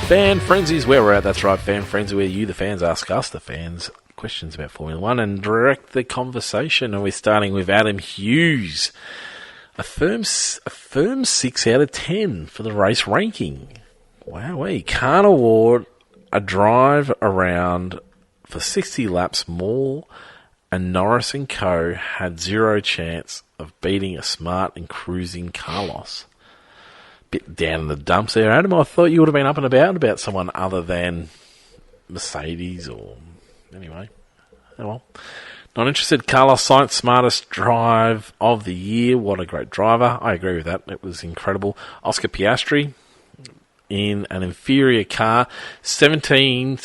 Fan Frenzy is where we're at. That's right, Fan Frenzy, where you, the fans, ask us, the fans, questions about Formula One and direct the conversation. And we're starting with Adam Hughes. A firm 6 out of 10 for the race ranking. Wow, he can't award a drive around for 60 laps more, and Norris and co. had zero chance of beating a smart and cruising Carlos. Bit down in the dumps there, Adam. I thought you would have been up and about someone other than Mercedes or... Anyway. Oh well. Not interested. Carlos Sainz, smartest drive of the year. What a great driver. I agree with that. It was incredible. Oscar Piastri in an inferior car. 17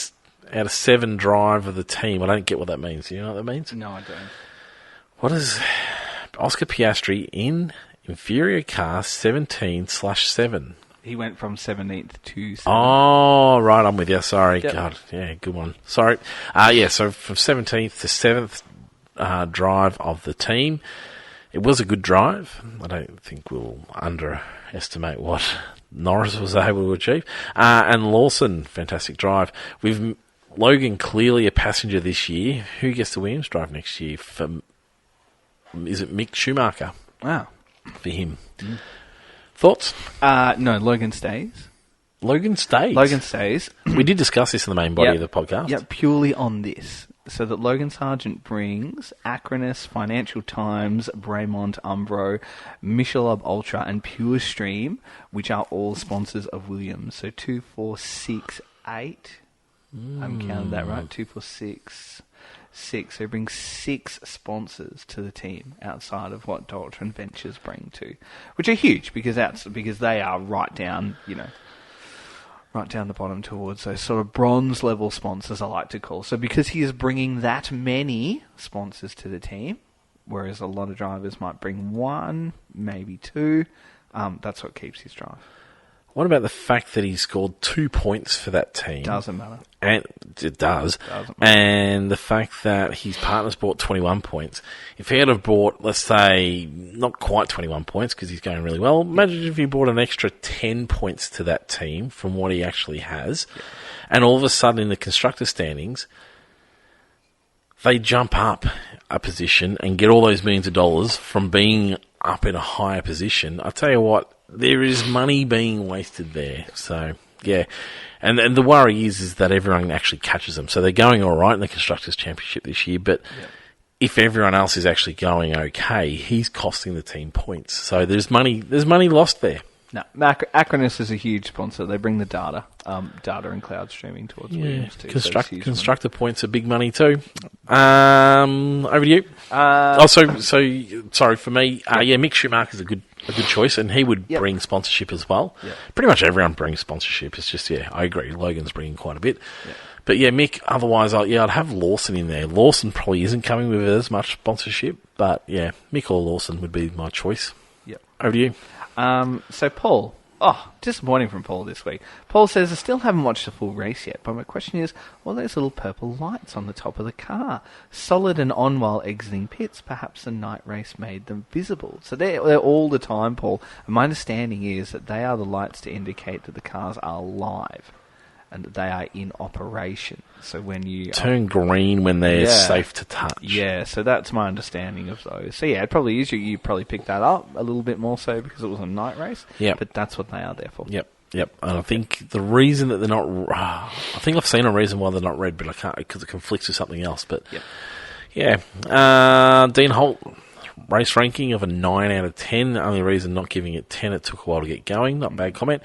out of 7 drive of the team. I don't get what that means. Do you know what that means? No, I don't. What is Oscar Piastri in inferior car 17/7? He went from 17th to 7th. Oh, right, I'm with you. Sorry. Yep. God, yeah, good one. Sorry. So from 17th to 7th drive of the team. It was a good drive. I don't think we'll underestimate what Norris was able to achieve. And Lawson, fantastic drive. With Logan clearly a passenger this year. Who gets the Williams drive next year? Is it Mick Schumacher? Wow. For him. Mm. Thoughts? No, Logan stays. Logan stays? Logan stays. We did discuss this in the main body of the podcast. Yeah, purely on this. So that Logan Sargent brings Acronis, Financial Times, Braemont, Umbro, Michelob Ultra, and Pure Stream, which are all sponsors of Williams. So 2, 4, 6, 8. I'm counting that right. 2, 4, 6. 6. So he brings 6 sponsors to the team outside of what Doctrine Ventures bring to, which are huge because they are right down the bottom towards those sort of bronze level sponsors I like to call. So because he is bringing that many sponsors to the team, whereas a lot of drivers might bring 1, maybe 2, that's what keeps his drive. What about the fact that he scored 2 points for that team? Doesn't matter. And it does. Doesn't matter. And the fact that his partner's bought 21 points. If he had have bought, let's say, not quite 21 points because he's going really well, imagine if he brought an extra 10 points to that team from what he actually has. Yeah. And all of a sudden in the constructor standings, they jump up a position and get all those millions of dollars from being up in a higher position. I tell you what, there is money being wasted there. So, yeah. And the worry is that everyone actually catches them. So they're going all right in the Constructors' Championship this year, but if everyone else is actually going okay, he's costing the team points. So there's money lost there. No, Acronis is a huge sponsor. They bring the data and cloud streaming towards Williams too. Constructor points are big money too. Over to you. Sorry for me. Mick Schumacher is a good choice, and he would bring sponsorship as well. Yep. Pretty much everyone brings sponsorship. It's just I agree. Logan's bringing quite a bit. Yep. But Mick. Otherwise, I'd have Lawson in there. Lawson probably isn't coming with as much sponsorship, but Mick or Lawson would be my choice. Yep. Over to you. So Paul, disappointing from Paul this week. Paul says, I still haven't watched the full race yet, but my question is, what are those little purple lights on the top of the car? Solid and on while exiting pits, perhaps the night race made them visible. So they're all the time, Paul. And my understanding is that they are the lights to indicate that the cars are live and that they are in operation. So when you... Turn green when they're safe to touch. Yeah, so that's my understanding of those. So it probably is. You probably picked that up a little bit more so because it was a night race. Yeah. But that's what they are there for. Yep. And I think the reason that they're not... I think I've seen a reason why they're not red, but I can't because it conflicts with something else. But Dean Holt, race ranking of a 9 out of 10. The only reason not giving it 10, it took a while to get going. Not a bad comment.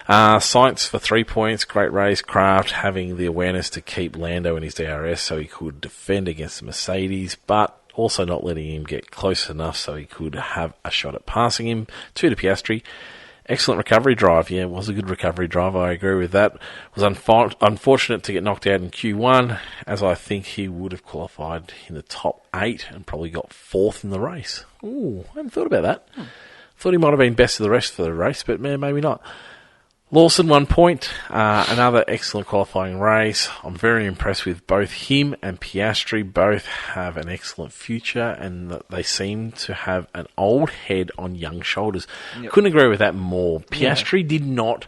Sainz for 3 points. Great race. Kraft having the awareness to keep Lando in his DRS so he could defend against the Mercedes, but also not letting him get close enough so he could have a shot at passing him. 2 to Piastri. Excellent recovery drive. Yeah, it was a good recovery drive. I agree with that. Was unfortunate to get knocked out in Q1, as I think he would have qualified in the top 8 and probably got 4th in the race. Ooh, I hadn't thought about that. Thought he might have been best of the rest for the race, but maybe not. Lawson, 1 point. Another excellent qualifying race. I'm very impressed with both him and Piastri. Both have an excellent future, and they seem to have an old head on young shoulders. Yep. Couldn't agree with that more. Piastri did not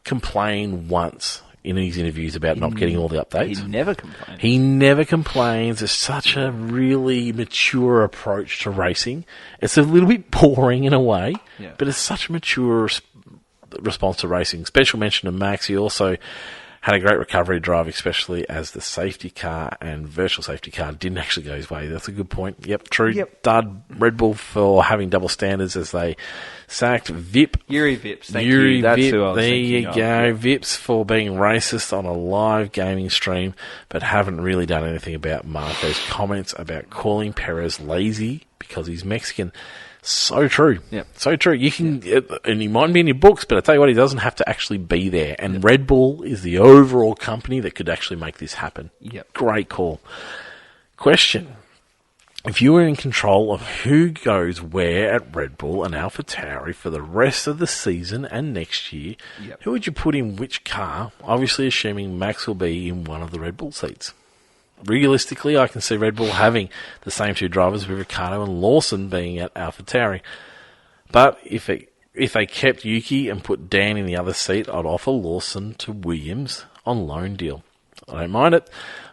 complain once in his interviews about not getting all the updates. He never complained. He never complains. It's such a really mature approach to racing. It's a little bit boring in a way, but it's such a mature response to racing. Special mention to Max. He also had a great recovery drive, especially as the safety car and virtual safety car didn't actually go his way. That's a good point. Yep, true. Yep. Dud Red Bull for having double standards as they sacked Vip. Yuri Vips, thank you. That's Vip, who I was there thinking you of. go. Yeah. Vips for being racist on a live gaming stream, but haven't really done anything about Marco's comments about calling Perez lazy because he's Mexican. So true. Yep. So true. You can, and he might be in your books, but I tell you what, he doesn't have to actually be there. And Red Bull is the overall company that could actually make this happen. Yep. Great call. Question. If you were in control of who goes where at Red Bull and AlphaTauri for the rest of the season and next year, who would you put in which car? Obviously assuming Max will be in one of the Red Bull seats. Realistically, I can see Red Bull having the same two drivers with Ricciardo and Lawson being at AlphaTauri. But if they kept Yuki and put Dan in the other seat, I'd offer Lawson to Williams on loan deal. I don't mind it,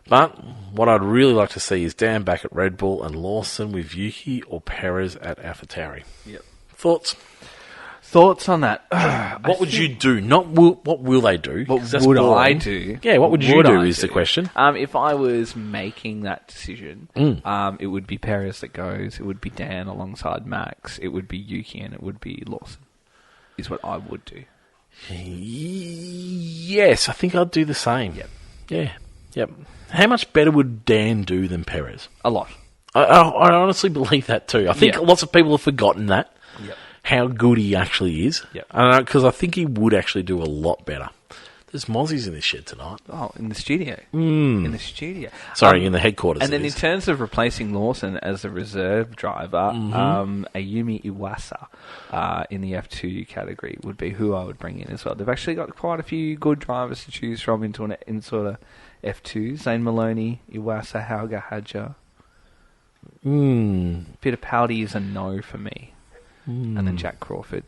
but what I'd really like to see is Dan back at Red Bull and Lawson with Yuki or Perez at AlphaTauri. Yep. Thoughts? Thoughts on that? What would you do? Not what will they do? What 'cause that's would boring. I do? Yeah, what would you do is the question. If I was making that decision, it would be Perez that goes. It would be Dan alongside Max. It would be Yuki and it would be Lawson. Is what I would do. Yes, I think I'd do the same. Yep. Yeah. Yep. How much better would Dan do than Perez? A lot. I honestly believe that too. I think lots of people have forgotten that. Yep. How good he actually is. Yep. Because I think he would actually do a lot better. There's mozzies in this shed tonight. Oh, in the studio. In the studio. Sorry, in the headquarters. And then in terms of replacing Lawson as a reserve driver, Ayumi Iwasa in the F2 category would be who I would bring in as well. They've actually got quite a few good drivers to choose from in sort of F2. Zane Maloney, Iwasa, Hauger, Hadja. Peter Powdy is a no for me. And then Jack Crawford.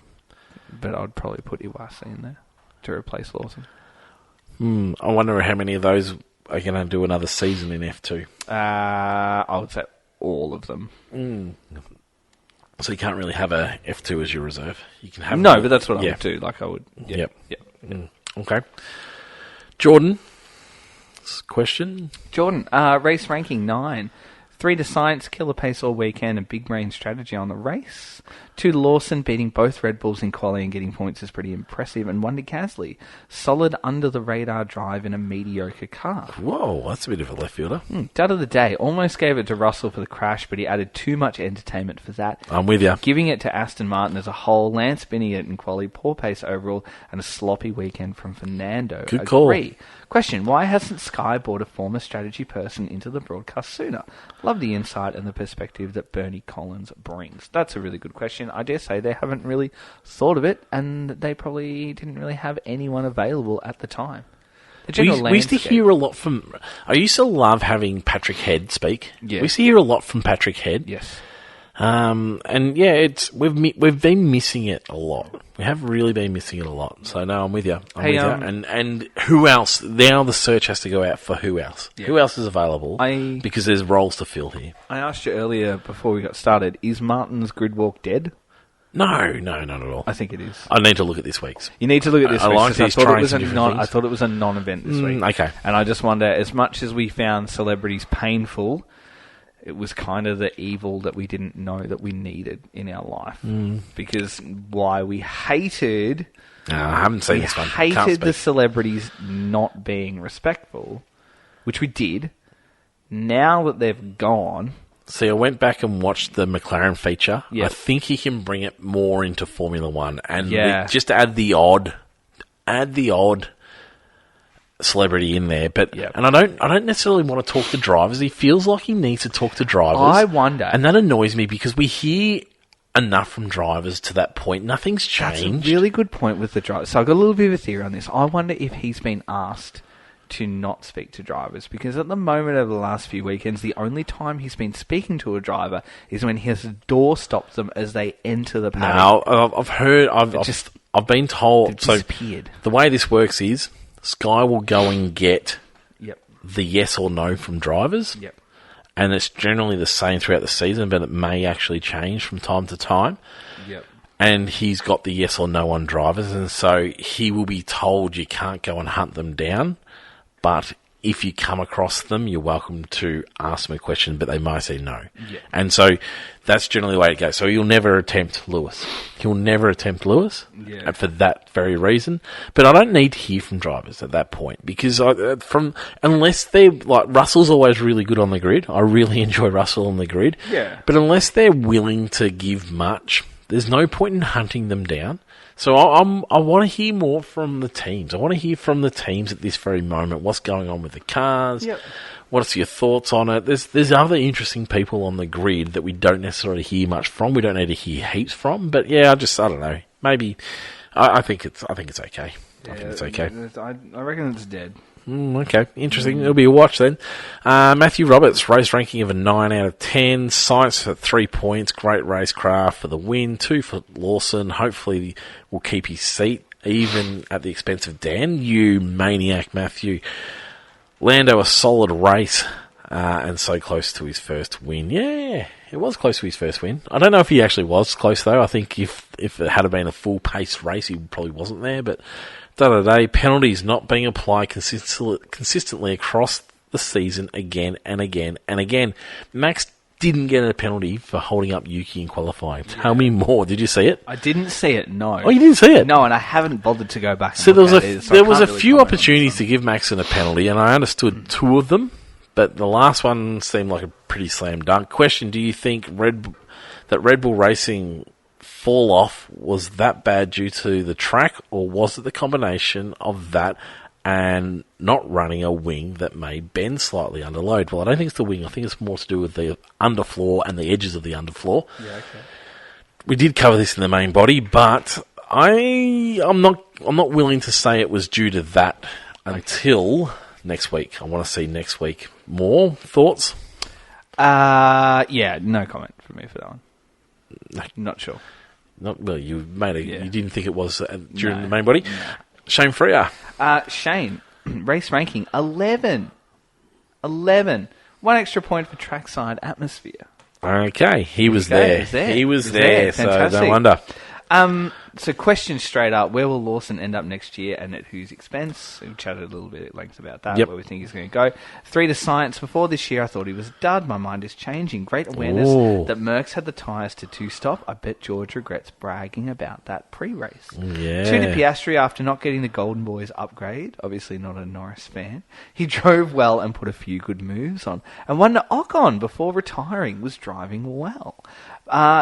But I'd probably put Iwasa in there to replace Lawson. I wonder how many of those are going to do another season in F2. I would say all of them. So you can't really have a F2 as your reserve. You can have but that's what I would do. Like I would. Yep. Okay. Jordan. Question. Jordan, race ranking 9. 3 to Science, killer pace all weekend, and big brain strategy on the race. 2 to Lawson, beating both Red Bulls in quality and getting points is pretty impressive. And 1 to Gasly, solid under-the-radar drive in a mediocre car. Whoa, that's a bit of a left fielder. Dud of the day, almost gave it to Russell for the crash, but he added too much entertainment for that. I'm with you. Giving it to Aston Martin as a whole, Lance spinning it in quality, poor pace overall, and a sloppy weekend from Fernando. Good call. Agree. Question, why hasn't Sky brought a former strategy person into the broadcast sooner? Love the insight and the perspective that Bernie Collins brings. That's a really good question. I dare say they haven't really thought of it, and they probably didn't really have anyone available at the time. We used to hear a lot from... I used to love having Patrick Head speak. Yeah. We used to hear a lot from Patrick Head. Yes. And yeah, we've been missing it a lot. We have really been missing it a lot. So no, I'm with you. I'm with you. And who else? Now the search has to go out for who else. Yeah. Who else is available? Because there's roles to fill here. I asked you earlier before we got started, is Martin's grid walk dead? No, not at all. I think it is. I need to look at this week's. You need to look at this week's. I thought it was a non-event this week. Okay. And I just wonder, as much as we found celebrities painful, it was kind of the evil that we didn't know that we needed in our life. Because why we hated... No, I haven't seen this one. We hated the celebrities not being respectful, which we did. Now that they've gone... See, I went back and watched the McLaren feature. Yep. I think he can bring it more into Formula One, and just add the odd celebrity in there. But and I don't necessarily want to talk to drivers. He feels like he needs to talk to drivers. I wonder, and that annoys me because we hear enough from drivers to that point. Nothing's changed. That's a really good point with the drivers. So I've got a little bit of a theory on this. I wonder if he's been asked to not speak to drivers, because at the moment over the last few weekends, the only time he's been speaking to a driver is when his door stops them as they enter the paddock. No, I've heard. I've been told... So Disappeared. the way this works is Sky will go and get Yep. the yes or no from drivers. Yep. And it's generally the same throughout the season, but it may actually change from time to time. Yep. And he's got the yes or no on drivers, and so he will be told you can't go and hunt them down, but if you come across them, you're welcome to ask them a question, but they might say no. Yeah. And so that's generally the way it goes. So he'll never attempt Lewis. Yeah. For that very reason. But I don't need to hear from drivers at that point, because unless they're like, Russell's always really good on the grid. I really enjoy Russell on the grid. Yeah. But unless they're willing to give much, there's no point in hunting them down. So I want to hear more from the teams. I want to hear from the teams at this very moment. What's going on with the cars? Yep. What's your thoughts on it? There's other interesting people on the grid that we don't necessarily hear much from. We don't need to hear heaps from. But yeah, I don't know. Maybe I think it's okay. I think it's okay. I reckon it's dead. Okay, interesting. It'll be a watch then. Matthew Roberts, race ranking of a 9 out of 10. Science for 3 points. Great racecraft for the win. 2 for Lawson. Hopefully will keep his seat, even at the expense of Dan. You maniac, Matthew. Lando, a solid race, and so close to his first win. Yeah, it was close to his first win. I don't know if he actually was close, though. I think if it had been a full-paced race, he probably wasn't there, but... Day, penalties not being applied consistently across the season again and again and again. Max didn't get a penalty for holding up Yuki in qualifying. Yeah. Tell me more. Did you see it? I didn't see it, no. Oh, you didn't see it? No, and I haven't bothered to go back and so look at it. So there was a few opportunities to give Maxon a penalty, and I understood 2 of them, but the last one seemed like a pretty slam dunk. Question, do you think that Red Bull Racing... fall off was that bad due to the track, or was it the combination of that and not running a wing that made Ben slightly under load? Well, I don't think it's the wing. I think it's more to do with the underfloor and the edges of the underfloor. Yeah, okay. We did cover this in the main body, but I'm not willing to say it was due to that until next week. I want to see next week. More thoughts? Yeah, no comment from me for that one. No, not sure. You didn't think it was during the main body. No. Shane Freer. Shane, race ranking 11. 11. 1 extra point for trackside atmosphere. Okay, he was there. He was there. So no wonder. So question straight up, where will Lawson end up next year and at whose expense? We chatted a little bit at length about that, where we think he's going to go. 3 to Science. Before this year, I thought he was a dud. My mind is changing. Great awareness that Merckx had the tyres to 2-stop. I bet George regrets bragging about that pre-race. Yeah. 2 to Piastri after not getting the Golden Boys upgrade. Obviously not a Norris fan. He drove well and put a few good moves on. And 1 to Ocon before retiring was driving well.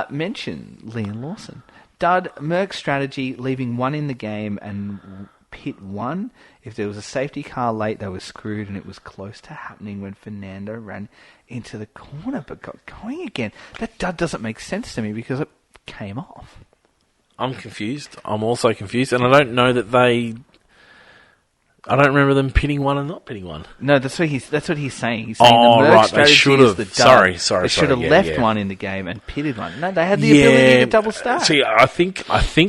Mention Liam Lawson. Dud, Merck's strategy, leaving 1 in the game and pit 1. If there was a safety car late, they were screwed, and it was close to happening when Fernando ran into the corner but got going again. That Dud doesn't make sense to me because it came off. I'm confused. I'm also confused, and I don't know that I don't remember them pitting 1 and not pitting 1. No, that's what he's saying. He's saying the Merckx strategy is the dud. Sorry. They should have left 1 in the game and pitted 1. No, they had the ability to double stack. See, I think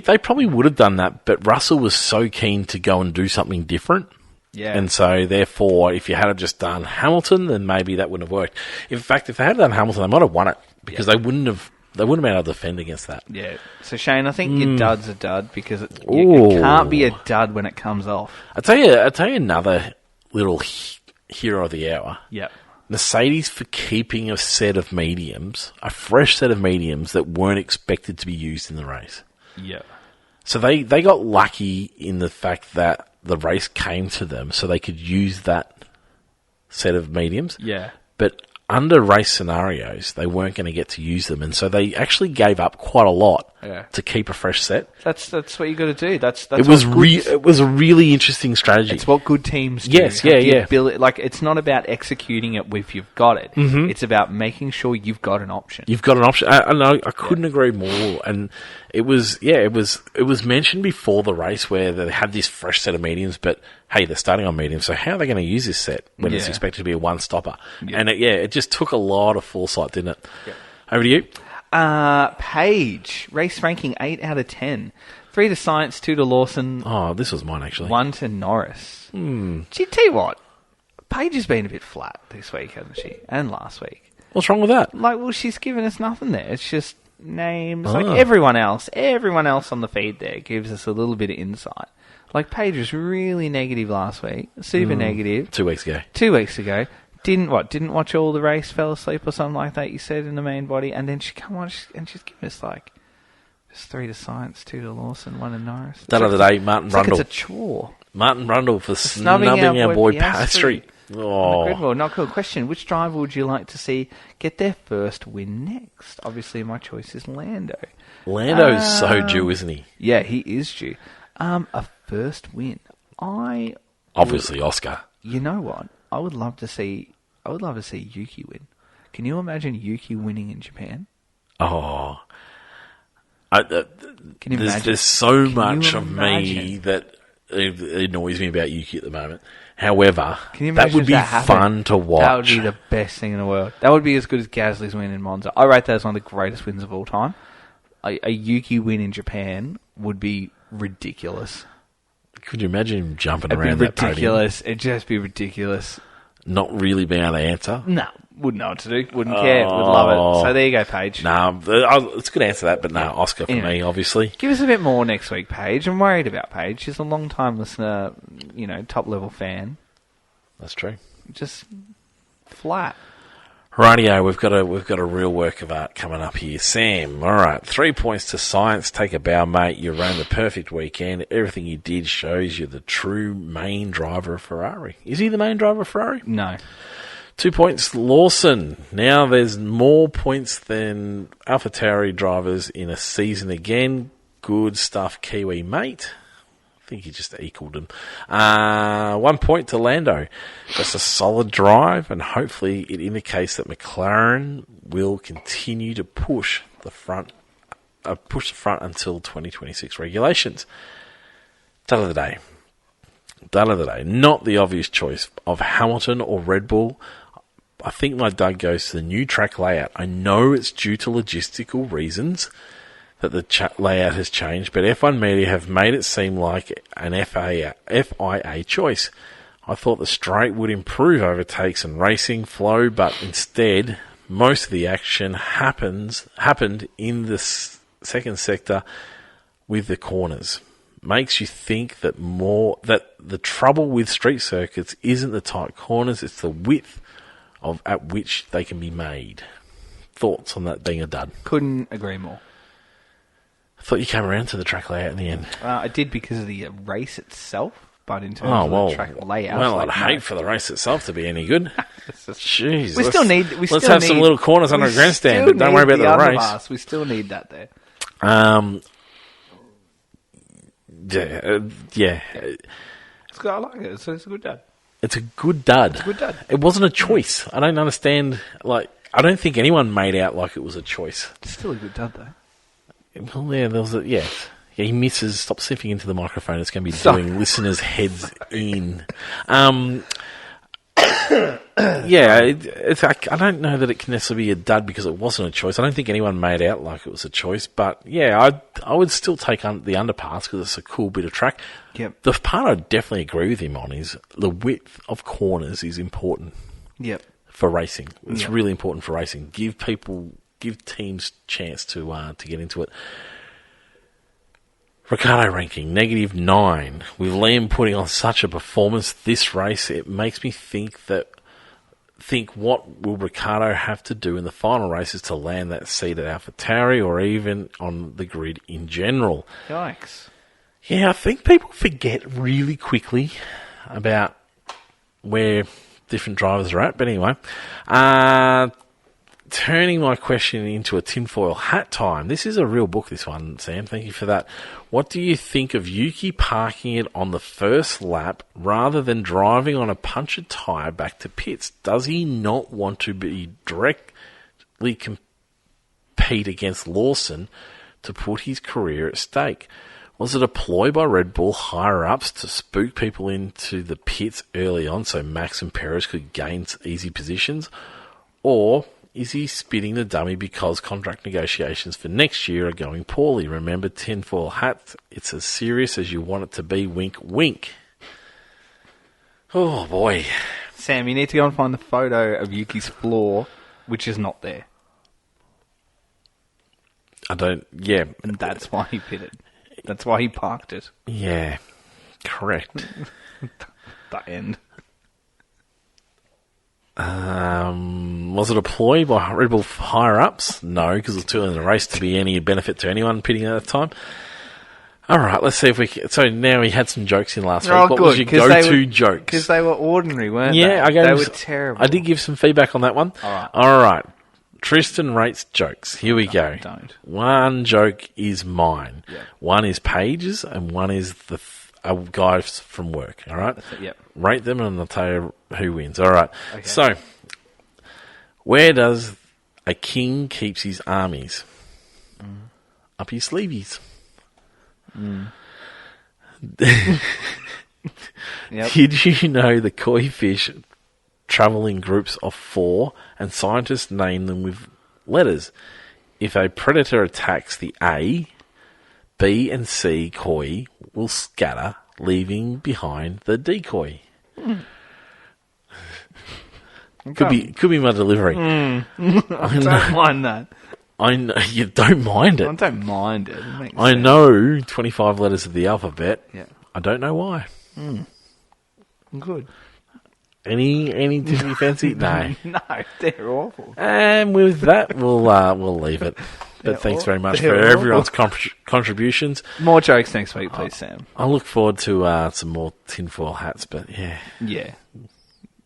they probably would have done that, but Russell was so keen to go and do something different. Yeah. And so, therefore, if you had just done Hamilton, then maybe that wouldn't have worked. In fact, if they had done Hamilton, they might have won it because they wouldn't have been able to defend against that. Yeah. So, Shane, I think your dud's a dud because it can't be a dud when it comes off. I'll tell you another little hero of the hour. Yep. Mercedes for keeping a set of mediums, a fresh set of mediums that weren't expected to be used in the race. Yep. So they got lucky in the fact that the race came to them so they could use that set of mediums. Yeah. But under race scenarios, they weren't going to get to use them, and so they actually gave up quite a lot to keep a fresh set. That's what you got to do. It was a really interesting strategy. It's what good teams do. Yes, yeah. Like, it's not about executing it if you've got it. Mm-hmm. It's about making sure you've got an option. You've got an option. I couldn't agree more. And it was mentioned before the race where they had this fresh set of mediums, but hey, they're starting on mediums, so how are they going to use this set when it's expected to be a one-stopper? Yeah. And it just took a lot of foresight, didn't it? Yeah. Over to you. Paige, race ranking 8 out of 10. 3 to Science, 2 to Lawson, Oh, this was mine, actually. 1 to Norris. Gee, tell you what, Paige has been a bit flat this week, hasn't she? And last week. What's wrong with that? Like, well, she's given us nothing there. It's just names. Oh. Like, everyone else on the feed there gives us a little bit of insight. Like, Paige was really negative last week. Super negative. 2 weeks ago. 2 weeks ago. Didn't watch all the race, fell asleep or something like that, you said, in the main body. And then she come on and she's given us, like, just 3 to Science, 2 to Lawson, 1 to Norris. That other day, Martin Brundle. Like it's a chore. Martin Brundle for snubbing our boy Piastri. Oh. Well, not cool. Question, which driver would you like to see get their first win next? Obviously, my choice is Lando. Lando's so due, isn't he? Yeah, he is due. A first win. Obviously, Oscar. You know what? I would love to see Yuki win. Can you imagine Yuki winning in Japan? Oh. Can you imagine? There's so much of me that annoys me about Yuki at the moment. However, that would be fun to watch. That would be the best thing in the world. That would be as good as Gasly's win in Monza. I rate that as one of the greatest wins of all time. A Yuki win in Japan would be ridiculous. Could you imagine him jumping It'd around be that podium? ridiculous. It'd just be ridiculous. Not really being able to answer? No, wouldn't know what to do. Wouldn't care. Would love it. So there you go, Paige. No, it's a good answer that, but no, Oscar for me, obviously. Give us a bit more next week, Paige. I'm worried about Paige. She's a long-time listener, top-level fan. That's true. Just flat. Rightio, we've got a real work of art coming up here. Sam, all right, 3 points to Science. Take a bow, mate. You ran the perfect weekend. Everything you did shows you're the true main driver of Ferrari. Is he the main driver of Ferrari? No. 2 points, Lawson. Now there's more points than AlphaTauri drivers in a season again. Good stuff, Kiwi mate. I think he just equaled him. 1 point to Lando. Just a solid drive, and hopefully it indicates that McLaren will continue to push the front until 2026 regulations. Dud of the day. Not the obvious choice of Hamilton or Red Bull. I think my dud goes to the new track layout. I know it's due to logistical reasons that the layout has changed, but F1 Media have made it seem like an FIA choice. I thought the straight would improve overtakes and racing flow, but instead, most of the action happened in the second sector with the corners. Makes you think that the trouble with street circuits isn't the tight corners, it's the width at which they can be made. Thoughts on that being a dud? Couldn't agree more. I thought you came around to the track layout in the end. I did because of the race itself, but in terms of the track layout... Well, I'd hate for the race itself to be any good. Jeez. Let's have some little corners under a grandstand, but don't worry about the race. We still need that there. Yeah. It's good. I like it. It's a good dud. It's a good dud. It wasn't a choice. I don't understand. I don't think anyone made out like it was a choice. It's still a good dud, though. Well, yeah, there was yeah, he misses. Stop sniffing into the microphone. It's going to be doing listeners' heads in. Yeah, it's. I don't know that it can necessarily be a dud because it wasn't a choice. I don't think anyone made out like it was a choice. But yeah, I would still take the underpass because it's a cool bit of track. Yep. The part I definitely agree with him on is the width of corners is important. Yep. For racing, it's really important for racing. Give teams chance to get into it. Ricardo ranking, -9. With Liam putting on such a performance this race, it makes me think what will Ricardo have to do in the final races to land that seat at AlphaTauri or even on the grid in general. Yikes. Yeah, I think people forget really quickly about where different drivers are at. But anyway, turning my question into a tinfoil hat time. This is a real book, this one, Sam. Thank you for that. What do you think of Yuki parking it on the first lap rather than driving on a punctured tyre back to pits? Does he not want to be directly compete against Lawson to put his career at stake? Was it a ploy by Red Bull higher-ups to spook people into the pits early on so Max and Perez could gain easy positions? Or Is he spitting the dummy because contract negotiations for next year are going poorly? Remember, tinfoil hat, it's as serious as you want it to be, wink, wink. Oh, boy. Sam, you need to go and find the photo of Yuki's floor, which is not there. Yeah. And that's why he pitted. That's why he parked it. Yeah, correct. The end. Was it a ploy by Red Bull higher-ups? No, because it was too early in the race to be any benefit to anyone pitting at that time. All right, let's see if we can... So now he had some jokes in last week. What was your go-to jokes? Because they were ordinary, weren't they? Yeah, they were terrible. I did give some feedback on that one. All right. Tristan rates jokes. Here we go. Don't. One joke is mine. Yep. One is Paige's, and one is a guy from work. All right? Yep. Rate them, and I'll tell you who wins. All right. Okay. So, where does a king keeps his armies? Up his sleeveys. Yep. Did you know the koi fish travel in groups of 4, and scientists name them with letters? If a predator attacks the A, B and C koi will scatter, leaving behind the decoy. Could be my delivery. I don't mind that. I know you don't mind it. I don't mind it. It makes I sense. know 25 letters of the alphabet. Yeah. I don't know why. Good. Any Disney fancy? No. No, they're awful. And with that, we'll leave it. But thanks very much for everyone's contributions. More jokes next week, please, Sam. I look forward to some more tinfoil hats, but yeah. Yeah.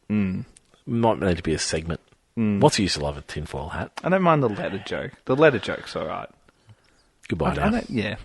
Might need to be a segment. What's the use of a tinfoil hat? I don't mind the letter joke. The letter joke's all right. Goodbye now. Yeah.